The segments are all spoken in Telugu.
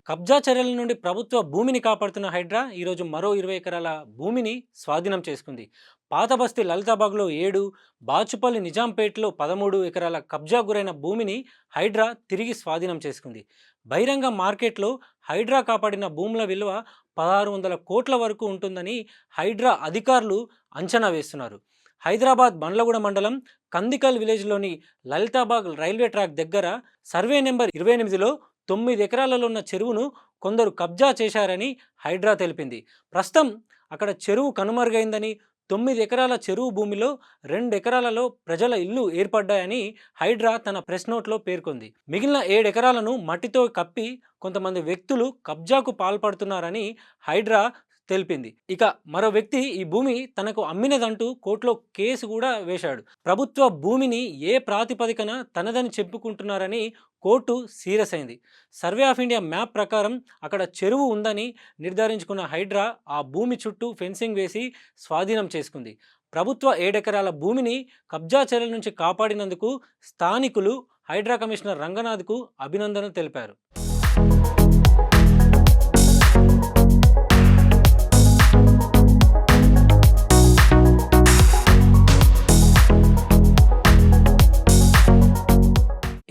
కబ్జా చర్యల నుండి ప్రభుత్వ భూమిని కాపాడుతున్న హైడ్రా ఈరోజు మరో 20 ఎకరాల భూమిని స్వాధీనం చేసుకుంది. పాత బస్తీ లలితాబాగ్లో 7, బాచుపల్లి నిజాంపేటలో 13 ఎకరాల కబ్జా గురైన భూమిని హైడ్రా తిరిగి స్వాధీనం చేసుకుంది. బహిరంగ మార్కెట్లో హైడ్రా కాపాడిన భూముల విలువ 1600 కోట్ల వరకు ఉంటుందని హైడ్రా అధికారులు అంచనా వేస్తున్నారు. హైదరాబాద్ బండ్లగూడ మండలం కందికల్ విలేజ్లోని లలితాబాగ్ రైల్వే ట్రాక్ దగ్గర సర్వే నెంబర్ 28లో 9 ఎకరాలలో ఉన్న చెరువును కొందరు కబ్జా చేశారని హైడ్రా తెలిపింది. ప్రస్తుతం అక్కడ చెరువు కనుమరుగైందని, 9 ఎకరాల చెరువు భూమిలో 2 ఎకరాలలో ప్రజల ఇల్లు ఏర్పడ్డాయని హైడ్రా తన ప్రెస్ నోట్లో పేర్కొంది. మిగిలిన 7 ఎకరాలను మట్టితో కప్పి కొంతమంది వ్యక్తులు కబ్జాకు పాల్పడుతున్నారని హైడ్రా తెలిపింది. ఇక మరో వ్యక్తి ఈ భూమి తనకు అమ్మినదంటూ కోర్టులో కేసు కూడా వేశాడు. ప్రభుత్వ భూమిని ఏ ప్రాతిపదికన తనదని చెప్పుకుంటున్నారని కోర్టు సీరియస్ అయింది. సర్వే ఆఫ్ ఇండియా మ్యాప్ ప్రకారం అక్కడ చెరువు ఉందని నిర్ధారించుకున్న హైడ్రా ఆ భూమి చుట్టూ ఫెన్సింగ్ వేసి స్వాధీనం చేసుకుంది. ప్రభుత్వ 7 ఎకరాల భూమిని కబ్జా చర్యల నుంచి కాపాడినందుకు స్థానికులు హైడ్రా కమిషనర్ రంగనాథ్కు అభినందనలు తెలిపారు.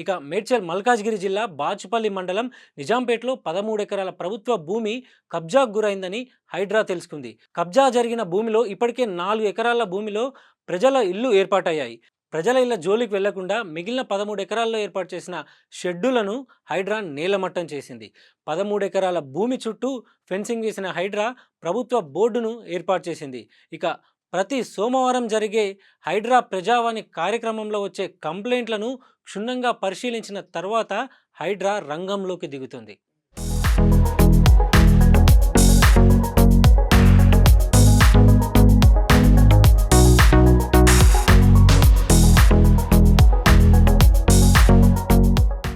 ఇక మేడ్చల్ మల్కాజ్గిరి జిల్లా బాచుపల్లి మండలం నిజాంపేటలో 13 ఎకరాల ప్రభుత్వ భూమి కబ్జాకు గురైందని హైడ్రా తెలుసుకుంది. కబ్జా జరిగిన భూమిలో ఇప్పటికే 4 ఎకరాల భూమిలో ప్రజల ఇల్లు ఏర్పాటయ్యాయి. ప్రజల ఇళ్ల జోలికి వెళ్లకుండా మిగిలిన 13 ఎకరాల్లో ఏర్పాటు చేసిన షెడ్డులను హైడ్రా నేలమట్టం చేసింది. 13 ఎకరాల భూమి చుట్టూ ఫెన్సింగ్ వేసిన హైడ్రా ప్రభుత్వ బోర్డును ఏర్పాటు చేసింది. ఇక ప్రతి సోమవారం జరిగే హైడ్రా ప్రజావాణి కార్యక్రమంలో వచ్చే కంప్లైంట్లను క్షుణ్ణంగా పరిశీలించిన తర్వాత హైడ్రా రంగంలోకి దిగుతుంది.